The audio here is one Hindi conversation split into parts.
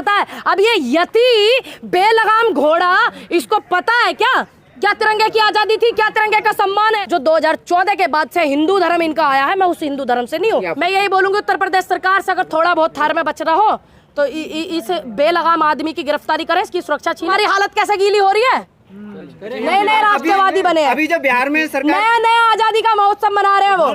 पता है। अब ये यति बेलगाम घोड़ा, इसको पता है क्या तिरंगे की आजादी थी, क्या तिरंगे का सम्मान है। जो 2014 के बाद से हिंदू धर्म इनका आया है, मैं उस हिंदू धर्म से नहीं हूँ। मैं यही बोलूंगी उत्तर प्रदेश सरकार से अगर थोड़ा बहुत थार में बच रहा हो तो इस बेलगाम आदमी की गिरफ्तारी करें, इसकी सुरक्षा छीन। हमारी हालत कैसे गीली हो रही है। नए नए राष्ट्रवादी बने हैं, अभी जो बिहार में सरकार नया नया आजादी का महोत्सव मना रहे हैं वो।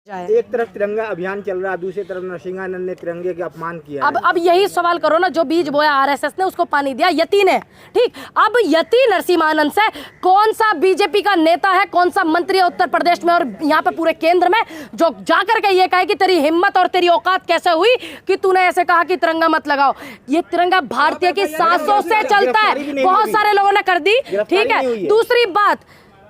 एक तरफ तिरंगा अभियान चल रहा है, दूसरी तरफ नरसिंहानंद ने तिरंगे का अपमान किया। अब यही सवाल करो ना, जो बीज बोया आरएसएस ने उसको पानी दिया यति ने, ठीक। अब यति नरसिंहानंद से कौन सा बीजेपी का नेता है, कौन सा मंत्री है उत्तर प्रदेश में और यहाँ पे पूरे केंद्र में जो जाकर के ये कहे कि तेरी हिम्मत और तेरी औकात कैसे हुई कि तूने ऐसे कहा कि तिरंगा मत लगाओ। ये तिरंगा भारतीय की सांसों से चलता है, बहुत सारे लोगों ने कर दी, ठीक है। दूसरी बात,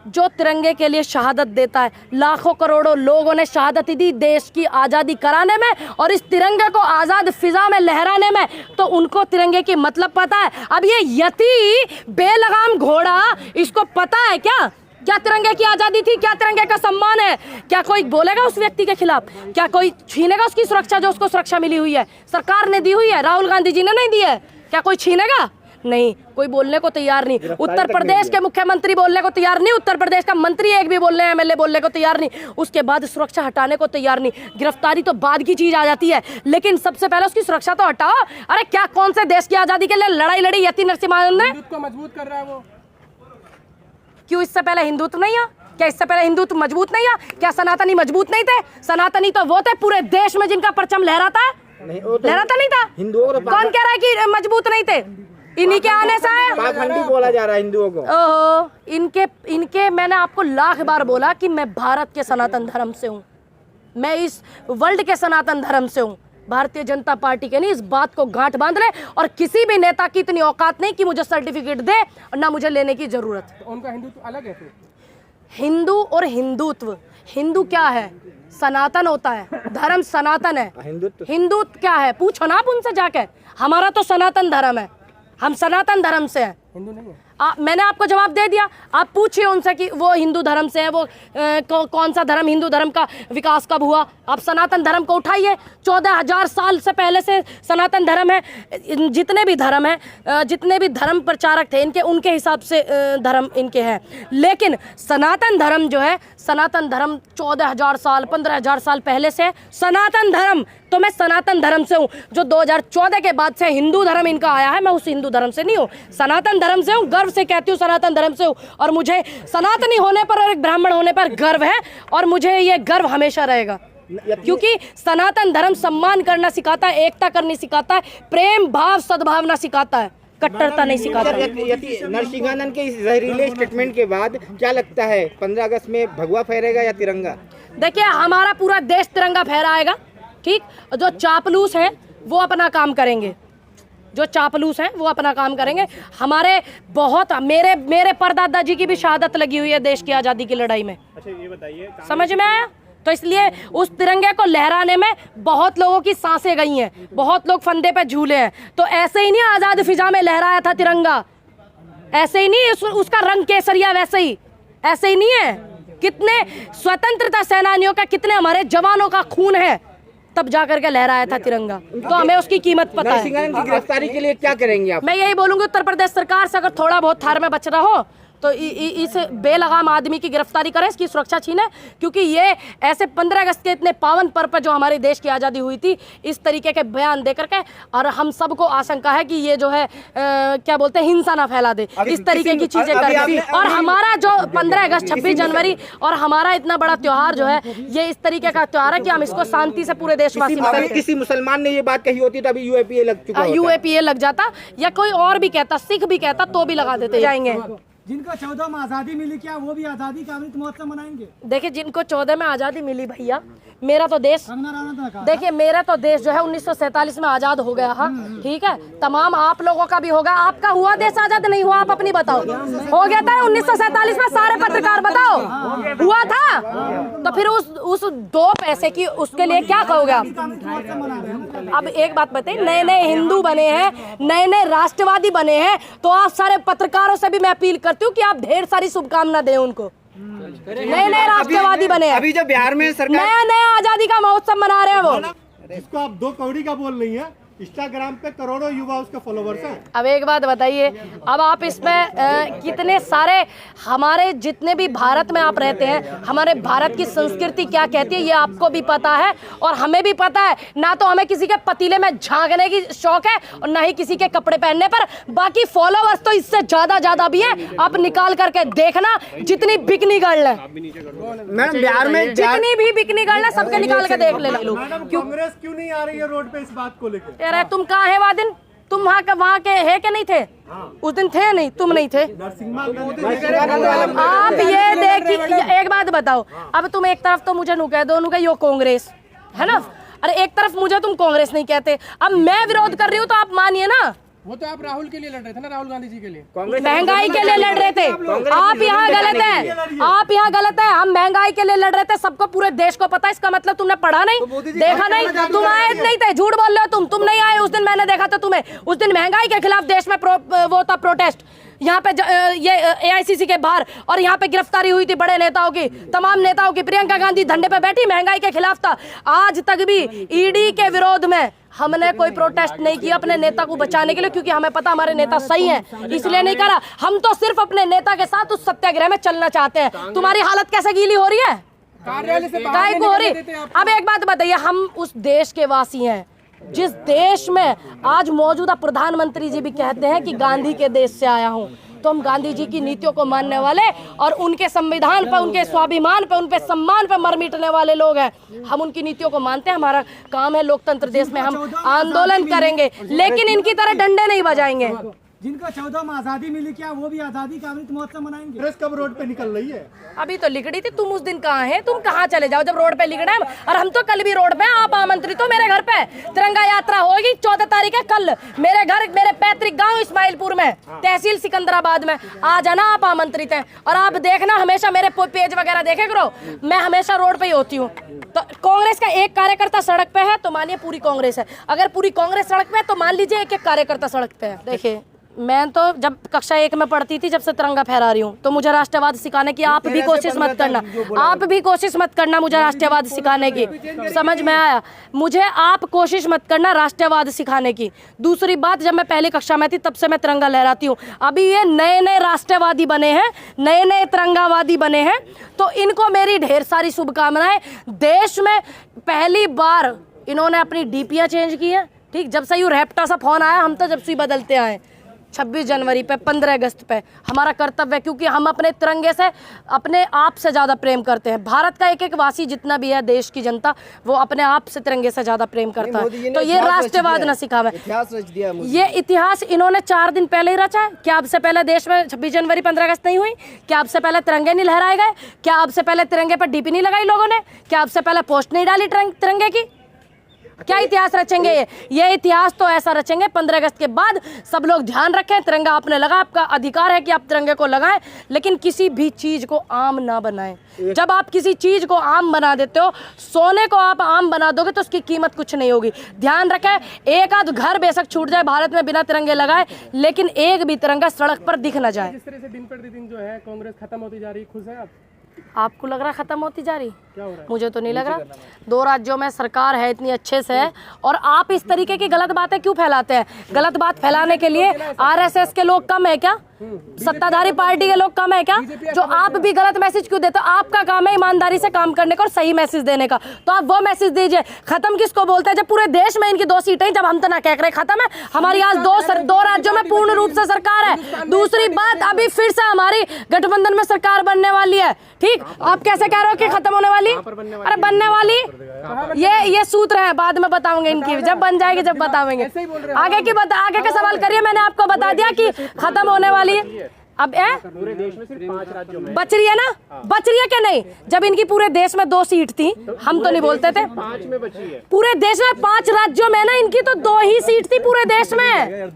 जो तिरंगे के लिए शहादत देता है, लाखों करोड़ों लोगों ने शहादत दी देश की आज़ादी कराने में और इस तिरंगे को आज़ाद फिजा में लहराने में, तो उनको तिरंगे की मतलब पता है। अब ये यति बेलगाम घोड़ा, इसको पता है क्या तिरंगे की आज़ादी थी, क्या तिरंगे का सम्मान है। क्या कोई बोलेगा उस व्यक्ति के खिलाफ, क्या कोई छीनेगा उसकी सुरक्षा, जो उसको सुरक्षा मिली हुई है, सरकार ने दी हुई है, राहुल गांधी जी ने नहीं दी है। क्या कोई छीनेगा? नहीं, कोई बोलने को तैयार नहीं। उत्तर प्रदेश के मुख्यमंत्री बोलने को तैयार नहीं, उत्तर प्रदेश का मंत्री एक भी बोलने एमएलए बोलने को तैयार नहीं, उसके बाद सुरक्षा हटाने को तैयार नहीं। गिरफ्तारी तो बाद की चीज आ जाती है, लेकिन सबसे पहले उसकी सुरक्षा तो हटाओ। अरे क्या कौन से देश की आजादी के लिए लड़ाई लड़ी यति नरसिंहानंद ने? हिंदुत्व को मजबूत कर रहा है वो। क्यों इससे पहले हिंदुत्व नहीं है? क्या इससे पहले हिंदुत्व मजबूत नहीं है? क्या सनातनी मजबूत नहीं थे? सनातनी तो वो थे पूरे देश में जिनका परचम लहराता है, लहराता नहीं था। हिंदुओं कौन कह रहा है कि मजबूत नहीं थे? इन्हीं के आने से है। पाखंडी बोला जा रहा है हिंदुओं को। ओहो, इनके मैंने आपको लाख बार बोला कि मैं भारत के सनातन धर्म से हूँ, मैं इस वर्ल्ड के सनातन धर्म से हूँ, भारतीय जनता पार्टी के नहीं। इस बात को गांठ बांध ले, और किसी भी नेता की इतनी औकात नहीं कि मुझे सर्टिफिकेट दे और ना मुझे लेने की जरूरत। तो उनका हिंदुत्व अलग है फिर। हिंदू और हिंदुत्व, हिंदू क्या है? सनातन होता है, धर्म सनातन है। हिंदुत्व क्या है? पूछो ना आप उनसे जाके। हमारा तो सनातन धर्म है, हम सनातन धर्म से हैं, हिंदू नहीं है। मैंने आपको जवाब दे दिया। आप पूछिए उनसे कि वो हिंदू धर्म से है, वो कौन सा धर्म, हिंदू धर्म का विकास कब हुआ। आप सनातन धर्म को उठाइए, 14,000 साल से पहले से सनातन धर्म है। जितने भी धर्म हैं, जितने भी धर्म प्रचारक थे इनके, उनके हिसाब से धर्म इनके हैं। लेकिन सनातन धर्म जो है, सनातन धर्म 14,000 साल 15,000 साल पहले से सनातन धर्म, तो मैं सनातन धर्म से हूँ। जो 2014 के बाद से हिंदू धर्म इनका आया है, मैं उस हिंदू धर्म से नहीं हूँ, सनातन धर्म से हूँ। गर्व से कहती हूँ सनातन धर्म से हूँ, और मुझे सनातनी होने पर और एक ब्राह्मण होने पर गर्व है, और मुझे ये गर्व हमेशा रहेगा, क्योंकि सनातन धर्म सम्मान करना सिखाता है, एकता करनी सिखाता है, प्रेम भाव सद्भावना सिखाता है, कट्टरता नहीं सिखाता। नरसिंहानंद के इस जहरीले स्टेटमेंट के बाद क्या लगता है 15 अगस्त में भगवा फहरेगा या तिरंगा? देखिए, हमारा पूरा देश तिरंगा फहराएगा, ठीक। जो चापलूस है वो अपना काम करेंगे, जो चापलूस हैं वो अपना काम करेंगे। हमारे बहुत मेरे परदादा जी की भी शहादत लगी हुई है देश की आज़ादी की लड़ाई में। अच्छा ये बताइए, समझ में आया? तो इसलिए उस तिरंगे को लहराने में बहुत लोगों की सांसें गई हैं, बहुत लोग फंदे पे झूले हैं। तो ऐसे ही नहीं आज़ाद फिजा में लहराया था तिरंगा, ऐसे ही नहीं उसका रंग केसरिया, वैसे ही ऐसे ही नहीं है। कितने स्वतंत्रता सेनानियों का, कितने हमारे जवानों का खून है, तब जाकर के लहराया था तिरंगा। तो हमें उसकी कीमत पता है। नरसिंहानंद की गिरफ्तारी के लिए क्या करेंगे आप? मैं यही बोलूंगी उत्तर प्रदेश सरकार से अगर थोड़ा बहुत थार में बच रहा हो तो इस बेलगाम आदमी की गिरफ्तारी करें, इसकी सुरक्षा छीने, क्योंकि ये ऐसे 15 अगस्त के इतने पावन पर्व पर जो हमारे देश की आज़ादी हुई थी, इस तरीके के बयान देकर के, और हम सबको आशंका है कि ये जो है क्या बोलते हैं, हिंसा ना फैला दे, इस तरीके की चीजें करके। और हमारा जो 15 अगस्त 26 जनवरी और हमारा इतना बड़ा त्योहार जो है, ये इस तरीके का त्योहार है कि हम इसको शांति से पूरे देशवासी में। किसी मुसलमान ने ये बात कही होती तो अभी यूएपीए लग चुका होता। यूएपीए लग जाता, या कोई और भी कहता, सिख भी कहता, तो भी लगा देते जाएंगे। जिनको 14 में आज़ादी मिली, क्या वो भी आज़ादी का अमृत महोत्सव मनाएंगे? देखिए, जिनको 14 में आज़ादी मिली, भैया मेरा तो देश, देखिए मेरा तो देश जो है 1947 में आज़ाद हो गया है, ठीक है। तमाम आप लोगों का भी होगा, आपका हुआ देश आज़ाद नहीं हुआ? आप अपनी बताओ। हो गया था 1947 में, सारे पत्रकार बताओ, हुआ था? तो फिर उस 2 पैसे की उसके लिए क्या कहोगे आप? अब एक बात बताइए, नए नए हिंदू बने हैं, नए नए राष्ट्रवादी बने हैं, तो आप सारे पत्रकारों से भी मैं अपील करती हूँ कि आप ढेर सारी शुभकामना दें उनको, नए नए राष्ट्रवादी बने हैं, अभी जो बिहार में सरकार नया नया आजादी का महोत्सव मना रहे हैं वो। जिसको आप 2 कौड़ी का बोल रही है, इंस्टाग्राम पे करोड़ों युवा उसके फॉलोवर्स हैं। अब एक बात बताइए, अब आप इसमें कितने सारे हमारे जितने भी भारत में आप रहते हैं, हमारे भारत की संस्कृति क्या कहती है ये आपको भी पता है और हमें भी पता है। ना तो हमें किसी के पतीले में झांकने की शौक है और ना ही किसी के कपड़े पहनने पर। बाकी फॉलोवर्स तो इससे ज्यादा भी है, आप निकाल करके देखना जितनी बिकनी गर्ल है, मैडम बिहार में जितनी भी बिकनी गर्ल है सबके निकाल के देख लेना लोग। मैडम कांग्रेस क्यों नहीं आ रही है रोड पे इस बात को लेकर? अरे तुम कहाँ है वहाँ दिन? तुम वहाँ के है कि नहीं थे? उस दिन थे नहीं, तुम नहीं थे। आप ये देखिए, एक बात बताओ, अब तुम एक तरफ तो मुझे नु कह दो नु यो कांग्रेस है ना, अरे एक तरफ मुझे तुम कांग्रेस नहीं कहते, अब मैं विरोध कर रही हूँ तो आप मानिए ना। वो तो आप राहुल के लिए लड़ रहे थे ना, राहुल गांधी जी के लिए। महंगाई के लिए लड़ रहे थे, आप यहाँ गलत है, आप यहाँ गलत है। हम महंगाई के लिए लड़ रहे थे, सबको पूरे देश को पता है, इसका मतलब तुमने पढ़ा नहीं, देखा नहीं, तुम आए नहीं थे, झूठ बोल रहे हो तुम नहीं आए उस दिन, मैंने देखा था तुम्हें उस दिन। महंगाई के खिलाफ देश में वो था प्रोटेस्ट, यहाँ पे ये AICC के बाहर, और यहाँ पे गिरफ्तारी हुई थी बड़े नेताओं की, तमाम नेताओं की। प्रियंका गांधी धरने पे बैठी, महंगाई के खिलाफ था। आज तक भी ED के विरोध में हमने कोई प्रोटेस्ट नहीं किया अपने नेता को बचाने के लिए, क्योंकि हमें पता हमारे नेता सही हैं, इसलिए नहीं करा। हम तो सिर्फ अपने नेता के साथ उस सत्याग्रह में चलना चाहते हैं। तुम्हारी हालत कैसे गीली हो रही है? कार्यालय से काय को हो रही? अब एक बात बताइए, हम उस देश के वासी हैं जिस देश में आज मौजूदा प्रधानमंत्री जी भी कहते हैं कि गांधी के देश से आया हूं, तो हम गांधी जी की नीतियों को मानने वाले और उनके संविधान पर, उनके स्वाभिमान पर, उनके सम्मान पर मर मिटने वाले लोग हैं। हम उनकी नीतियों को मानते हैं, हमारा काम है लोकतंत्र देश में हम आंदोलन करेंगे, लेकिन इनकी तरह डंडे नहीं बजाएंगे। जिनको 14 में आजादी मिली, क्या वो भी आजादी का अमृत महोत्सव मनाएंगे? कांग्रेस कब रोड पे निकल रही है? अभी तो लिखड़ी थी, तुम उस दिन कहाँ हैं? तुम कहाँ चले जाओ जब रोड पे लिखड़ा है? और हम तो कल भी रोड पे, आप आमंत्रित हो मेरे घर पे। तिरंगा यात्रा होगी 14 तारीख है कल, मेरे घर, मेरे पैतृक गांव इस्माइलपुर में, तहसील सिकंदराबाद में। आ जाना, आप आमंत्रित हैं। और आप देखना, हमेशा मेरे पेज वगैरह देखे करो, मैं हमेशा रोड पे ही होती हूँ। तो कांग्रेस का एक कार्यकर्ता सड़क पे है तो मानिए पूरी कांग्रेस है, अगर पूरी कांग्रेस सड़क पे है तो मान लीजिए एक एक कार्यकर्ता सड़क पे है। देखिए, मैं तो जब कक्षा 1 में पढ़ती थी, जब से तिरंगा फहरा रही हूँ, तो मुझे राष्ट्रवाद सिखाने की आप भी कोशिश मत करना, आप भी कोशिश मत करना मुझे राष्ट्रवाद सिखाने की। समझ में आया? मुझे आप कोशिश मत करना राष्ट्रवाद सिखाने की। दूसरी बात, जब मैं पहली कक्षा में थी तब से मैं तिरंगा लहराती हूँ। अभी ये नए नए राष्ट्रवादी बने हैं, नए नए तिरंगावादी बने हैं, तो इनको मेरी ढेर सारी शुभकामनाएं। देश में पहली बार इन्होंने अपनी DPयां चेंज की है, ठीक, जब से यू रैप्टा सा फोन आया, हम तो जब से बदलते आए। 26 जनवरी पे, 15 अगस्त पे हमारा कर्तव्य है, क्योंकि हम अपने तिरंगे से, अपने आप से ज़्यादा प्रेम करते हैं। भारत का एक एक वासी जितना भी है, देश की जनता, वो अपने आप से तिरंगे से ज़्यादा प्रेम करता है। तो ये राष्ट्रवाद न सिखावे, ये इतिहास इन्होंने 4 दिन पहले ही रचा है। क्या अब से पहले देश में 26 जनवरी 15 अगस्त नहीं हुई? क्या अब से पहले तिरंगे नहीं लहराए गए? क्या अब से पहले तिरंगे पर DP नहीं लगाई लोगों ने? क्या अब से पहले पोस्ट नहीं डाली तिरंगे की? क्या इतिहास रचेंगे ये इतिहास तो ऐसा रचेंगे 15 अगस्त के बाद। सब लोग ध्यान रखें, तिरंगा आपने लगा, आपका अधिकार है कि आप तिरंगे को लगाएं, लेकिन किसी भी चीज को आम ना बनाएं। जब आप किसी चीज को आम बना देते हो, सोने को आप आम बना दोगे तो उसकी कीमत कुछ नहीं होगी। ध्यान रखें, एक आध घर बेशक छूट जाए भारत में बिना तिरंगे लगाए, लेकिन एक भी तिरंगा सड़क पर दिख ना जाए। जिस तरह से दिन प्रतिदिन जो है कांग्रेस खत्म होती जा रही, खुश है आप? आपको लग रहा है खत्म होती जा रही? क्या हो रहा है? मुझे तो नहीं लग रहा। 2 राज्यों में सरकार है, इतनी अच्छे से है, और आप इस तरीके की गलत बातें क्यों फैलाते हैं? गलत बात फैलाने के लिए RSS के लोग कम है क्या? सत्ताधारी पार्टी के लोग कम है क्या? जो आप भी गलत मैसेज क्यों देते हो? आपका काम है ईमानदारी से काम करने का और सही मैसेज देने का, तो आप वो मैसेज दीजिए। खत्म किसको बोलते हैं? जब पूरे देश में इनकी 2 सीटें, जब हम तो ना कह रहे खत्म है, हमारी आज 2 राज्यों में पूर्ण रूप से सरकार है। दूसरी बात, अभी फिर से हमारी गठबंधन में सरकार बनने वाली है, ठीक? आप कैसे कह रहे हो कि खत्म होने वाली? अरे बनने वाली, ये सूत्र है, बाद में बताऊंगे इनकी, जब बन जाएगी जब बताएंगे। आगे का सवाल करिए, मैंने आपको बता दिया कि खत्म होने वाली है। अब पूरे देश में सिर्फ 5 राज्यों में बच रही है ना? बच रही है क्या? नहीं, जब इनकी पूरे देश में 2 सीट थी, हम तो नहीं बोलते थे 5 में बची है। पूरे देश में 5 राज्यों में ना, इनकी तो 2 ही सीट थी पूरे देश में।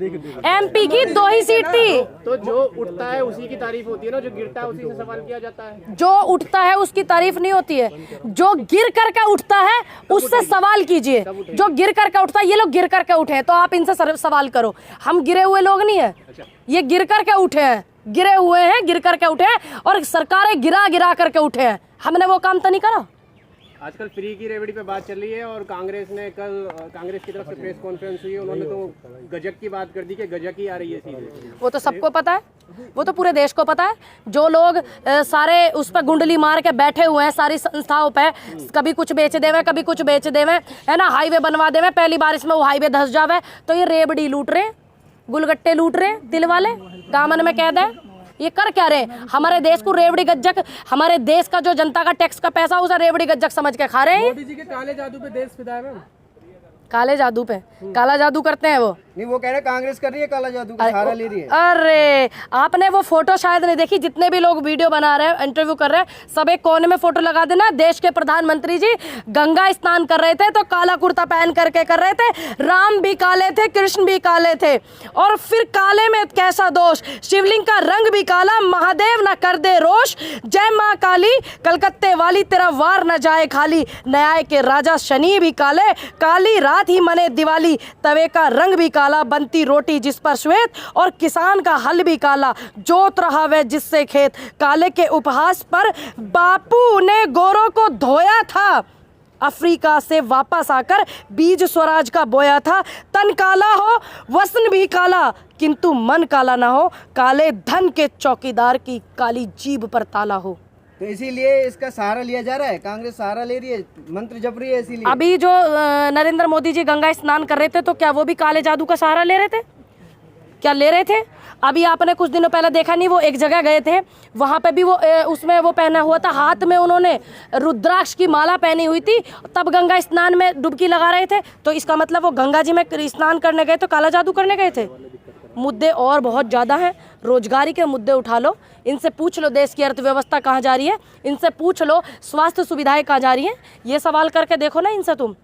MP की 2 ही सीट थी। तो जो उठता है उसी की तारीफ होती है ना, जो गिरता है उसी से सवाल किया जाता है। जो उठता है उसकी तारीफ नहीं होती है, जो गिर करके उठता है उससे सवाल कीजिए। जो गिर करके उठता है, ये लोग गिर करके उठे हैं, तो आप इनसे सवाल करो। हम गिरे हुए लोग नहीं है, ये गिर करके उठे हैं, गिरे हुए हैं, गिर करके उठे हैं और सरकारें गिरा गिरा करके उठे हैं। हमने वो काम तो नहीं करा। आजकल फ्री की रेवड़ी पे बात चल रही है और कांग्रेस ने कल कांग्रेस की तरफ से प्रेस कॉन्फ्रेंस हुई, उन्होंने तो गजक की बात कर दी कि गजक ही आ रही है सीधे। वो तो सबको पता है, वो तो पूरे देश को पता है। जो लोग सारे उस पर गुंडली मार के बैठे हुए हैं सारी संस्थाओं पे, कभी कुछ बेच देवे, कभी कुछ बेच देवे, है ना, हाईवे बनवा देवे, पहली बारिश में वो हाईवे धस जावे, तो ये रेवड़ी लूट रहे, गुलगट्टे लूट रहे, दिल वाले दामन में कैद है। ये कर क्या रहे? हमारे देश को रेवड़ी गज्जक, हमारे देश का जो जनता का टैक्स का पैसा उसे रेवड़ी गज्जक समझ के खा रहे हैं। मोदी जी के काले जादू पे देश फिदा है। काले जादू पे काला जादू करते हैं वो। नहीं, वो कह रहे कांग्रेस कर रही है काला जादू का सहारा ले रही है। अरे आपने वो फोटो शायद नहीं देखी, जितने भी लोग वीडियो बना रहे हैं, इंटरव्यू कर रहे हैं, सब एक कोने में फोटो लगा देना। देश के प्रधानमंत्री जी गंगा स्नान कर रहे थे तो काला कुर्ता पहन करके कर रहे थे, राम भी काले थे, कृष्ण भी काले थे, और फिर काले में कैसा दोष, शिवलिंग का रंग भी काला, महादेव न कर दे रोष, जय माँ काली कलकत्ते वाली तेरा वार न जाए खाली, न्याय के राजा शनि भी काले, काली रात ही मने दिवाली, तवे का रंग भी काला, बनती रोटी जिस पर श्वेत, और किसान का हल भी काला, जोत रहा वह जिससे खेत, काले के उपहास पर बापू ने गोरों को धोया था, अफ्रीका से वापस आकर बीज स्वराज का बोया था, तन काला हो वसन भी काला, किंतु मन काला ना हो, काले धन के चौकीदार की काली जीभ पर ताला हो। तो इसीलिए इसका सहारा लिया जा रहा है, कांग्रेस सहारा ले रही है, मंत्र जप रही है इसीलिए। अभी जो नरेंद्र मोदी जी गंगा स्नान कर रहे थे तो क्या वो भी काले जादू का सहारा ले रहे थे? क्या ले रहे थे? अभी आपने कुछ दिनों पहले देखा नहीं, वो एक जगह गए थे, वहाँ पे भी वो उसमें वो पहना हुआ था, हाथ में उन्होंने रुद्राक्ष की माला पहनी हुई थी, तब गंगा स्नान में डुबकी लगा रहे थे। तो इसका मतलब वो गंगा जी में स्नान करने गए तो काला जादू करने गए थे। मुद्दे और बहुत ज़्यादा हैं, रोजगारी के मुद्दे उठा लो, इनसे पूछ लो देश की अर्थव्यवस्था कहाँ जा रही है, इनसे पूछ लो स्वास्थ्य सुविधाएं कहाँ जा रही हैं, ये सवाल करके देखो ना इनसे तुम।